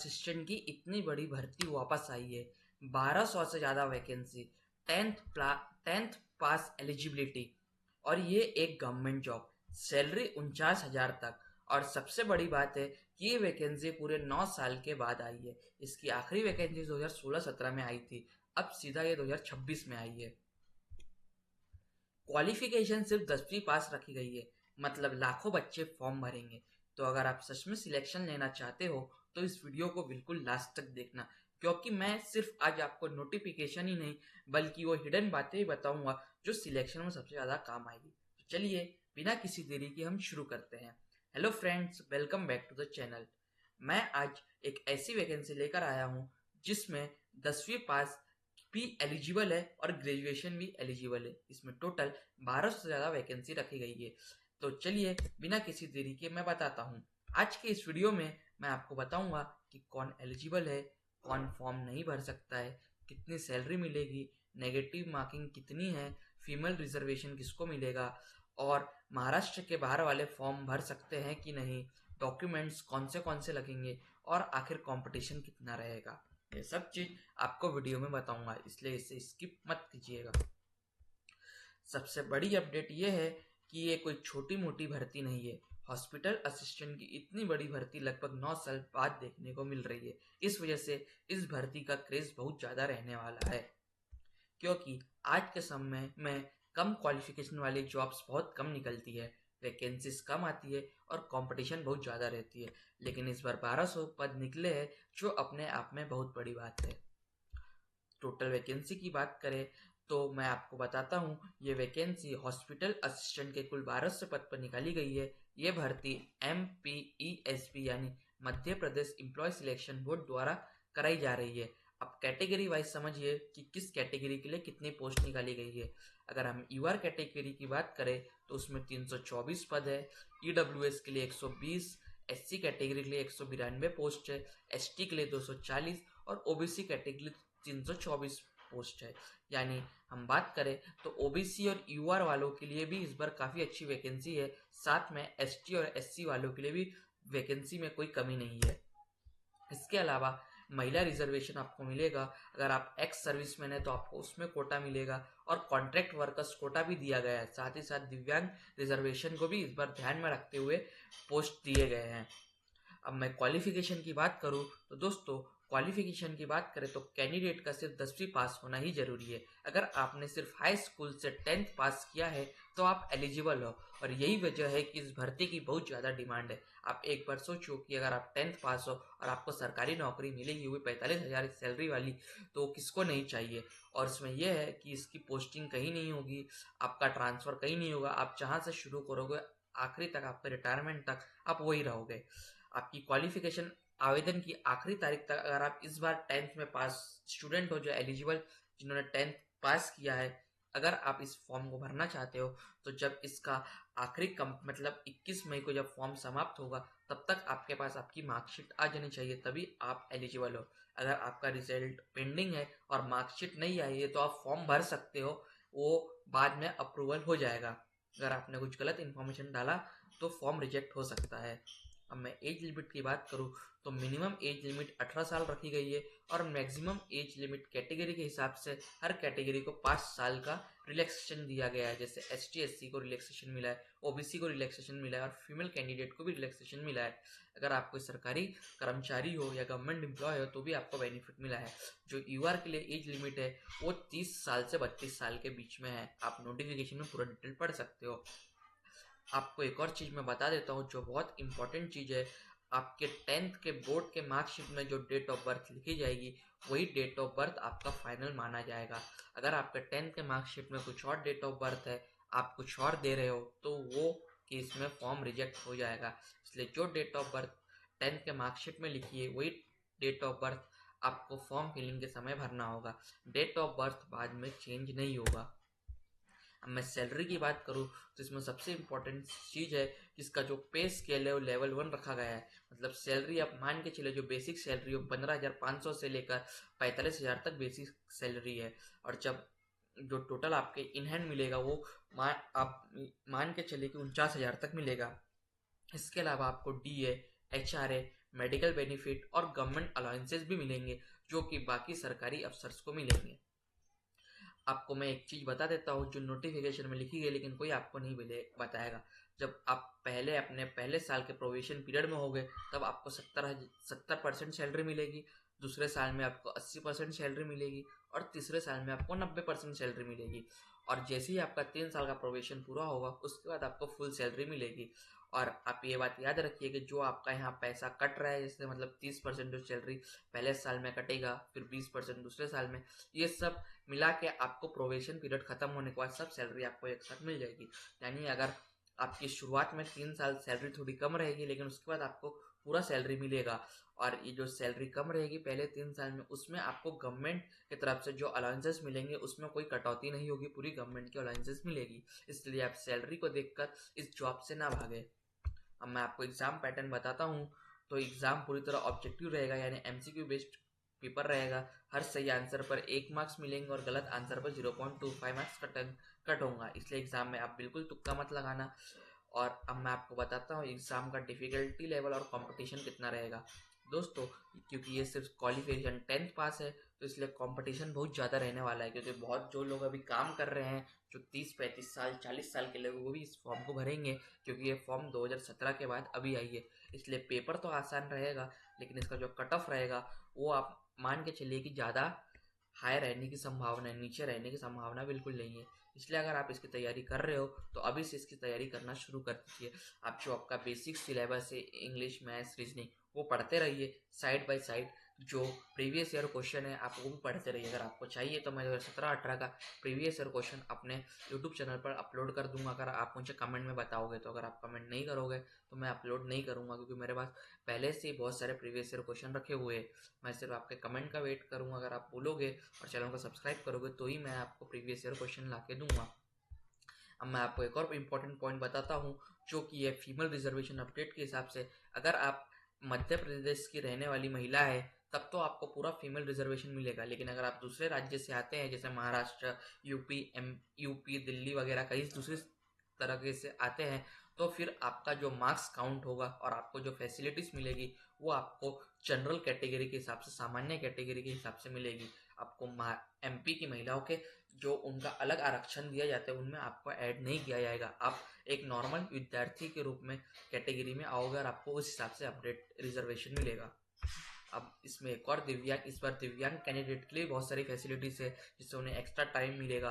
Assistant की इतनी बड़ी भर्ती वापस आई है। 1200 से ज़्यादा वैकेंसी, टेंथ पास एलिजिबिलिटी, और ये एक गवर्नमेंट जॉब, सैलरी 49,000 तक। और सबसे बड़ी बात है कि ये वैकेंसी पूरे 9 साल के बाद आई है। इसकी आखिरी वैकेंसी 2016-17 में आई थी, अब सीधा ये 2026 में आई है। क्वालिफिकेशन सिर्फ 10वीं पास रखी गई है, मतलब लाखों बच्चे फॉर्म भरेंगे। तो अगर आप सच में सिलेक्शन लेना चाहते हो तो इस वीडियो को बिल्कुल लास्ट तक देखना, क्योंकि मैं सिर्फ आज आपको नोटिफिकेशन ही नहीं बल्कि वो हिडन बातें भी बताऊंगा जो सिलेक्शन में सबसे ज़्यादा काम आएगी। तो चलिए बिना किसी देरी के हम शुरू करते हैं। Hello friends, welcome back to the channel. मैं आज एक ऐसी वैकेंसी लेकर आया हूँ जिसमें 10वीं पास भी एलिजिबल है और ग्रेजुएशन भी एलिजिबल है। इसमें टोटल 1200 से ज़्यादा वैकेंसी रखी गई है। तो चलिए बिना किसी देरी के मैं बताता हूँ। आज के इस वीडियो में मैं आपको बताऊंगा कि कौन एलिजिबल है, कौन फॉर्म नहीं भर सकता है, कितनी सैलरी मिलेगी, नेगेटिव मार्किंग कितनी है, फीमेल रिजर्वेशन किसको मिलेगा, और महाराष्ट्र के बाहर वाले फॉर्म भर सकते हैं कि नहीं, डॉक्यूमेंट्स कौन से लगेंगे, और आखिर कंपटीशन कितना रहेगा। ये सब चीज़ आपको वीडियो में बताऊंगा, इसलिए इसे स्किप मत कीजिएगा। सबसे बड़ी अपडेट ये है कि ये कोई छोटी मोटी भर्ती नहीं है। हॉस्पिटल असिस्टेंट की इतनी बड़ी भर्ती लगभग 9 साल बाद देखने को मिल रही है। इस वजह से इस भर्ती का क्रेज बहुत ज़्यादा रहने वाला है, क्योंकि आज के समय में कम क्वालिफिकेशन वाली जॉब्स बहुत कम निकलती है, वैकेंसीज कम आती है और कंपटीशन बहुत ज़्यादा रहती है। लेकिन इस बार 1200 पद निकले हैं, जो अपने आप में बहुत बड़ी बात है। टोटल वैकेंसी की बात करें तो मैं आपको बताता हूँ, ये वैकेंसी हॉस्पिटल असिस्टेंट के कुल 1200 पद पर निकाली गई है। ये भर्ती MPESB यानी Madhya Pradesh employ selection board द्वारा कराई जा रही है। अब कैटेगरी वाइज समझिए कि किस कैटेगरी के लिए कितनी पोस्ट निकाली गई है। अगर हम यूआर कैटेगरी की बात करें तो उसमें 324 पद है, EWS के लिए 120, SC कैटेगरी के लिए 192 पोस्ट है, ST के लिए 240 और OBC कैटेगरी 324 पोस्ट है। यानी हम बात करें तो OBC और यूआर वालों के लिए भी इस बार काफ़ी अच्छी वैकेंसी है। साथ में ST और SC वालों के लिए भी वैकेंसी में कोई कमी नहीं है। इसके अलावा महिला रिजर्वेशन आपको मिलेगा। अगर आप एक्स सर्विसमैन है तो आपको उसमें कोटा मिलेगा, और कॉन्ट्रैक्ट वर्कर्स कोटा भी दिया गया है। साथ ही साथ दिव्यांग रिजर्वेशन को भी इस बार ध्यान में रखते हुए पोस्ट दिए गए हैं। अब मैं क्वालिफिकेशन की बात करूं तो दोस्तों, क्वालिफिकेशन की बात करें तो कैंडिडेट का सिर्फ 10वीं पास होना ही जरूरी है। अगर आपने सिर्फ हाई स्कूल से 10th पास किया है तो आप एलिजिबल हो, और यही वजह है कि इस भर्ती की बहुत ज़्यादा डिमांड है। आप एक बार सोचो कि अगर आप 10th पास हो और आपको सरकारी नौकरी मिलेगी, हुई 45,000 सैलरी वाली, तो किसको नहीं चाहिए। और इसमें यह है कि इसकी पोस्टिंग कहीं नहीं होगी, आपका ट्रांसफ़र कहीं नहीं होगा, आप जहाँ से शुरू करोगे आखिरी तक, आपके रिटायरमेंट तक आप वही रहोगे। आपकी क्वालिफिकेशन आवेदन की आखिरी तारीख तक, अगर आप इस बार 10th में पास स्टूडेंट हो जो एलिजिबल, जिन्होंने 10th पास किया है, अगर आप इस फॉर्म को भरना चाहते हो तो जब इसका आखिरी मतलब 21 मई को जब फॉर्म समाप्त होगा तब तक आपके पास आपकी मार्कशीट आ जानी चाहिए, तभी आप एलिजिबल हो। अगर आपका रिजल्ट पेंडिंग है और मार्कशीट नहीं आई है तो आप फॉर्म भर सकते हो, वो बाद में अप्रूवल हो जाएगा। अगर आपने कुछ गलत इन्फॉर्मेशन डाला तो फॉर्म रिजेक्ट हो सकता है। अब मैं एज लिमिट की बात करूं तो मिनिमम एज लिमिट 18 साल रखी गई है, और मैक्सिमम एज लिमिट कैटेगरी के हिसाब से हर कैटेगरी को 5 साल का रिलैक्सेशन दिया गया है। जैसे ST SC को रिलैक्सेशन मिला है, OBC को रिलैक्सेशन मिला है, और फीमेल कैंडिडेट को भी रिलैक्सेशन मिला है। अगर आप कोई सरकारी कर्मचारी हो या गवर्नमेंट एम्प्लॉय हो तो भी आपको बेनिफिट मिला है। जो यूआर के लिए एज लिमिट है वो 30 साल से 32 साल के बीच में है। आप नोटिफिकेशन में पूरा डिटेल पढ़ सकते हो। आपको एक और चीज़ मैं बता देता हूँ जो बहुत इंपॉर्टेंट चीज़ है। आपके 10th के बोर्ड के मार्कशीट में जो डेट ऑफ बर्थ लिखी जाएगी वही डेट ऑफ बर्थ आपका फाइनल माना जाएगा। अगर आपके 10th के मार्कशीट में कुछ और डेट ऑफ बर्थ है, आप कुछ और दे रहे हो, तो वो केस में फॉर्म रिजेक्ट हो जाएगा। इसलिए जो डेट ऑफ बर्थ 10th के मार्कशीट में लिखी है वही डेट ऑफ बर्थ आपको फॉर्म फिलिंग के समय भरना होगा। डेट ऑफ बर्थ बाद में चेंज नहीं होगा। अब मैं सैलरी की बात करूँ तो इसमें सबसे इम्पोर्टेंट चीज़ है कि इसका जो पे स्केल है वो लेवल 1 रखा गया है। मतलब सैलरी आप मान के चले, जो बेसिक सैलरी हो 15,500 से लेकर 45,000 तक बेसिक सैलरी है। और जब जो टोटल आपके इन हैंड मिलेगा वो आप मान के चले कि 49,000 तक मिलेगा। इसके अलावा आपको DA, HRA, मेडिकल बेनिफिट और गवर्नमेंट अलाउंसेस भी मिलेंगे जो कि बाकी सरकारी अफसर्स को मिलेंगे। आपको मैं एक चीज बता देता हूँ जो नोटिफिकेशन में लिखी गई लेकिन कोई आपको नहीं बताएगा। जब आप अपने पहले साल के प्रोविजन पीरियड में होगे तब आपको 70% सैलरी मिलेगी, दूसरे साल में आपको 80% सैलरी मिलेगी और तीसरे साल में आपको 90% सैलरी मिलेगी। और जैसे ही आपका 3 साल का प्रोविजन पूरा होगा उसके बाद आपको फुल सैलरी मिलेगी। और आप ये बात याद रखिए कि जो आपका यहाँ पैसा कट रहा है, जैसे मतलब 30% जो सैलरी पहले साल में कटेगा, फिर 20% दूसरे साल में, ये सब मिला के आपको प्रोबेशन पीरियड खत्म होने के बाद सब सैलरी आपको एक साथ मिल जाएगी। यानी अगर आपकी शुरुआत में 3 साल सैलरी थोड़ी कम रहेगी लेकिन उसके बाद आपको पूरा सैलरी मिलेगा। और ये जो सैलरी कम रहेगी पहले 3 साल में, उसमें आपको गवर्नमेंट की तरफ से जो अलाउंसेस मिलेंगे उसमें कोई कटौती नहीं होगी, पूरी गवर्नमेंट की अलाउंसेस मिलेगी। इसलिए आप सैलरी को देखकर इस जॉब से ना भागे। अब मैं आपको एग्जाम पैटर्न बताता हूँ। तो एग्जाम पूरी तरह ऑब्जेक्टिव रहेगा, यानी एमसीक्यू बेस्ड पेपर रहेगा। हर सही आंसर पर 1 मार्क्स मिलेंगे और गलत आंसर पर 0.25 मार्क्स कट होगा। इसलिए एग्जाम में आप बिल्कुल तुक्का मत लगाना। और अब मैं आपको बताता हूँ एग्जाम का डिफिकल्टी लेवल और कंपटीशन कितना रहेगा। दोस्तों, क्योंकि ये सिर्फ क्वालिफिकेशन 10th पास है तो इसलिए कंपटीशन बहुत ज़्यादा रहने वाला है, क्योंकि बहुत जो लोग अभी काम कर रहे हैं, जो 30-35 साल 40 साल के लोग, वो भी इस फॉर्म को भरेंगे, क्योंकि ये फॉर्म 2017 के बाद अभी आई है। इसलिए पेपर तो आसान रहेगा लेकिन इसका जो कट ऑफ रहेगा वो आप मान के चलिए कि ज़्यादा हाई रहने की संभावना है, नीचे रहने की संभावना बिल्कुल नहीं है। इसलिए अगर आप इसकी तैयारी कर रहे हो तो अभी से इसकी तैयारी करना शुरू कर दीजिए। आप जो आपका बेसिक सिलेबस है, इंग्लिश, मैथ्स, रीजनिंग, वो पढ़ते रहिए साइड बाय साइड। जो प्रीवियस ईयर क्वेश्चन है आप वो भी पढ़ते रहिए। अगर आपको चाहिए तो मैं 2017-18 का प्रीवियस ईयर क्वेश्चन अपने यूट्यूब चैनल पर अपलोड कर दूंगा, अगर आप मुझे कमेंट में बताओगे तो। अगर आप कमेंट नहीं करोगे तो मैं अपलोड नहीं करूंगा, क्योंकि मेरे पास पहले से ही बहुत सारे प्रीवियस ईयर क्वेश्चन रखे हुए हैं। मैं सिर्फ आपके कमेंट का वेट करूंगा। अगर आप बोलोगे और चैनल को सब्सक्राइब करोगे तो ही मैं आपको प्रीवियस ईयर क्वेश्चन ला के दूंगा। अब मैं आपको एक और इम्पोर्टेंट पॉइंट बताता हूँ जो कि है फीमेल रिजर्वेशन अपडेट के हिसाब से। अगर आप मध्य प्रदेश की रहने वाली महिला है तब तो आपको पूरा फीमेल रिजर्वेशन मिलेगा, लेकिन अगर आप दूसरे राज्य से आते हैं, जैसे महाराष्ट्र, यूपी, दिल्ली वगैरह कई दूसरे तरह से आते हैं, तो फिर आपका जो मार्क्स काउंट होगा और आपको जो फैसिलिटीज मिलेगी वो आपको जनरल कैटेगरी के हिसाब से, सामान्य कैटेगरी के हिसाब से मिलेगी। आपको एमपी की महिलाओं के जो उनका अलग आरक्षण दिया जाता है उनमें आपको ऐड नहीं किया जाएगा। आप एक नॉर्मल विद्यार्थी के रूप में कैटेगरी में आओगे और आपको उस हिसाब से अपडेट रिजर्वेशन मिलेगा। अब इसमें एक और इस बार दिव्यांग कैंडिडेट के लिए बहुत सारी फैसिलिटीज़ है, जिससे उन्हें एक्स्ट्रा टाइम मिलेगा।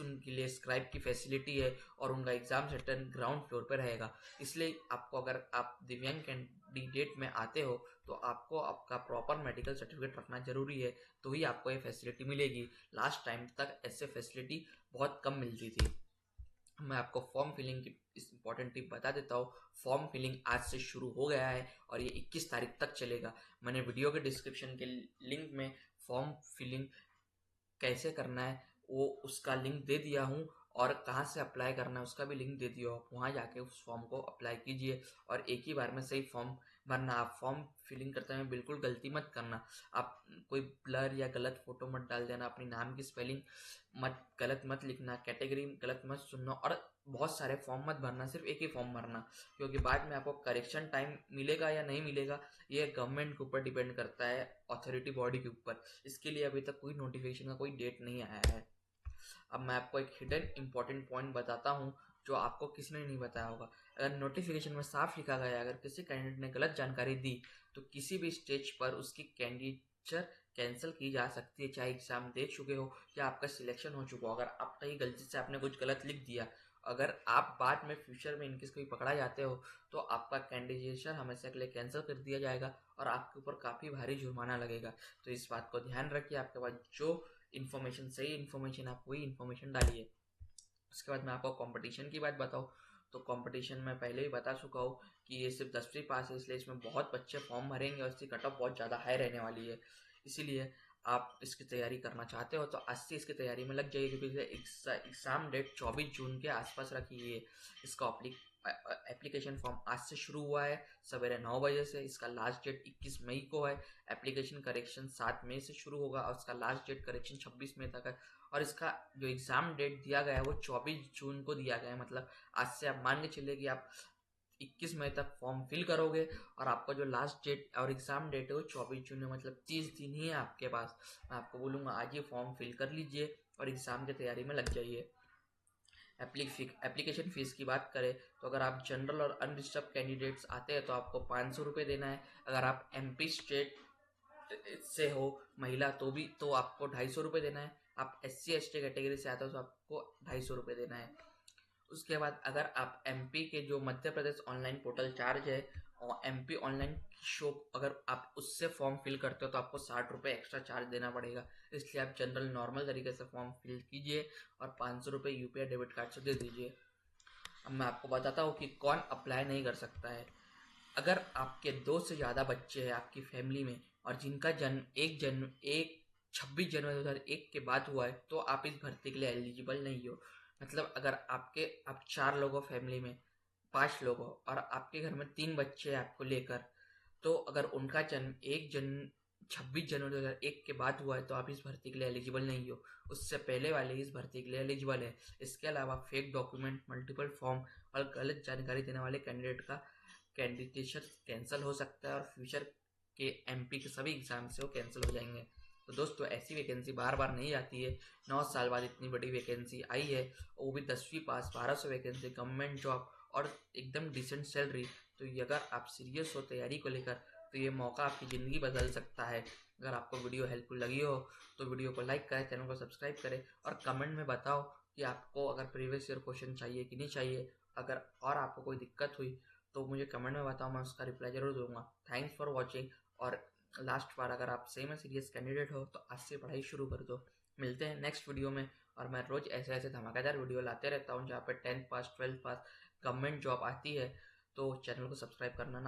उनके लिए स्क्राइब की फैसिलिटी है और उनका एग्जाम सेंटर ग्राउंड फ्लोर पर रहेगा। इसलिए आपको, अगर आप दिव्यांग कैंडिडेट में आते हो तो आपको आपका प्रॉपर मेडिकल सर्टिफिकेट रखना जरूरी है, तो ही आपको ये फैसिलिटी मिलेगी। लास्ट टाइम तक ऐसे फैसिलिटी बहुत कम मिलती थी। मैं आपको फॉर्म फिलिंग की इस इंपॉर्टेंट टिप बता देता हूँ। फॉर्म फिलिंग आज से शुरू हो गया है और ये 21 तारीख तक चलेगा। मैंने वीडियो के डिस्क्रिप्शन के लिंक में फॉर्म फिलिंग कैसे करना है वो उसका लिंक दे दिया हूँ, और कहाँ से अप्लाई करना है उसका भी लिंक दे दिया। आप वहाँ जाके उस फॉर्म को अप्लाई कीजिए और एक ही बार में सही फॉर्म भरना। आप फॉर्म फिलिंग करते समय बिल्कुल गलती मत करना। आप कोई ब्लर या गलत फोटो मत डाल देना, अपनी नाम की स्पेलिंग गलत मत लिखना, कैटेगरी गलत मत सुनना, और बहुत सारे फॉर्म मत भरना, सिर्फ एक ही फॉर्म भरना, क्योंकि बाद में आपको करेक्शन टाइम मिलेगा या नहीं मिलेगा ये गवर्नमेंट के ऊपर डिपेंड करता है, अथॉरिटी बॉडी के ऊपर। इसके लिए अभी तक कोई नोटिफिकेशन का कोई डेट नहीं आया है। अब मैं आपको एक हिडन इंपॉर्टेंट पॉइंट बताता हूँ जो आपको किसी ने नहीं बताया होगा। अगर नोटिफिकेशन में साफ लिखा गया अगर किसी कैंडिडेट ने गलत जानकारी दी तो किसी भी स्टेज पर उसकी कैंडिडेचर कैंसिल की जा सकती है, चाहे एग्जाम दे चुके हो या आपका सिलेक्शन हो चुका हो। अगर आप कहीं गलती से आपने कुछ गलत लिख दिया, अगर आप बाद में फ्यूचर में इनकेस कोई पकड़ा जाते हो तो आपका कैंडिडेचर हमेशा के लिए कैंसिल कर दिया जाएगा और आपके ऊपर काफ़ी भारी जुर्माना लगेगा। तो इस बात को ध्यान रखिए। आपके पास जो इन्फॉर्मेशन, सही इन्फॉर्मेशन, आप वही इन्फॉर्मेशन डालिए। उसके बाद मैं आपको कंपटीशन की बात बताऊँ तो कंपटीशन में पहले ही बता चुका हूँ कि ये सिर्फ 10वीं पास है, इसलिए इसमें बहुत बच्चे फॉर्म भरेंगे और इसकी कट ऑफ बहुत ज़्यादा हाई रहने वाली है। इसीलिए आप इसकी तैयारी करना चाहते हो तो आज से इसकी तैयारी में लग जाइए, क्योंकि एग्ज़ाम डेट 24 जून के आसपास रखी है। इसका एप्लीकेशन फॉर्म आज से शुरू हुआ है सवेरे 9 बजे से। इसका लास्ट डेट 21 मई को है। एप्लीकेशन करेक्शन 7 मई से शुरू होगा और इसका लास्ट डेट करेक्शन 26 मई तक है। और इसका जो एग्ज़ाम डेट दिया गया है वो 24 जून को दिया गया है। मतलब आज से आप मान के चलिए कि आप 21 मई तक फॉर्म फिल करोगे और आपका जो लास्ट डेट और एग्ज़ाम डेट है वो 24 जून है, मतलब 30 दिन ही है आपके पास। मैं आपको बोलूँगा आज ही फॉर्म फिल कर लीजिए और एग्ज़ाम की तैयारी में लग जाइए। एप्लीकेशन फ़ीस की बात करें तो अगर आप जनरल और अनरिजर्व कैंडिडेट्स आते हैं तो आपको 500 रुपये देना है। अगर आप MP स्टेट से हो महिला तो आपको 250 रुपये देना है। आप SC ST कैटेगरी से आते हो तो आपको 250 रुपये देना है। उसके बाद अगर आप MP के जो Madhya Pradesh online portal charge है और MP ऑनलाइन शॉप अगर आप उससे फॉर्म फिल करते हो तो आपको 60 रुपये एक्स्ट्रा चार्ज देना पड़ेगा। इसलिए आप जनरल नॉर्मल तरीके से फॉर्म फिल कीजिए और 500 रुपये UPI डेबिट कार्ड से दे दीजिए। अब मैं आपको बताता हूँ कि कौन अप्लाई नहीं कर सकता है। अगर आपके 2 से ज़्यादा बच्चे हैं आपकी फैमिली में और जिनका जन्म 26 जनवरी 2001 के बाद हुआ है तो आप इस भर्ती के लिए एलिजिबल नहीं हो। मतलब अगर आप 4 लोग हो फैमिली में, 5 लोग हो और आपके घर में 3 बच्चे हैं आपको लेकर, तो अगर उनका जन्म 26 जनवरी 2001 के बाद हुआ है तो आप इस भर्ती के लिए एलिजिबल नहीं हो। उससे पहले वाले इस भर्ती के लिए एलिजिबल है। इसके अलावा फेक डॉक्यूमेंट, मल्टीपल फॉर्म और गलत जानकारी देने वाले कैंडिडेट का कैंडिडेशन कैंसिल हो सकता है और फ्यूचर के MP के सभी एग्जाम से वो कैंसिल हो जाएंगे। तो दोस्तों ऐसी वैकेंसी बार बार नहीं आती है। 9 साल बाद इतनी बड़ी वैकेंसी आई है, वो भी 10वीं पास, 1200 वैकेंसी, गवर्नमेंट जॉब और एकदम डिसेंट सैलरी। तो ये अगर आप सीरियस हो तैयारी को लेकर तो ये मौका आपकी ज़िंदगी बदल सकता है। अगर आपको वीडियो हेल्पफुल लगी हो तो वीडियो को लाइक करें, चैनल को सब्सक्राइब करें और कमेंट में बताओ कि आपको अगर प्रीवियस ईयर क्वेश्चन चाहिए कि नहीं चाहिए। अगर और आपको कोई दिक्कत हुई तो मुझे कमेंट में बताओ, मैं उसका रिप्लाई जरूर दूंगा। Thanks for watching. और लास्ट बार अगर आप सही में सीरियस कैंडिडेट हो तो आज से पढ़ाई शुरू कर दो। मिलते हैं नेक्स्ट वीडियो में। और मैं रोज़ ऐसे ऐसे धमाकेदार वीडियो लाते रहता हूँ जहाँ पे 10th पास, 12th पास, गवर्नमेंट जॉब आती है। तो चैनल को सब्सक्राइब करना ना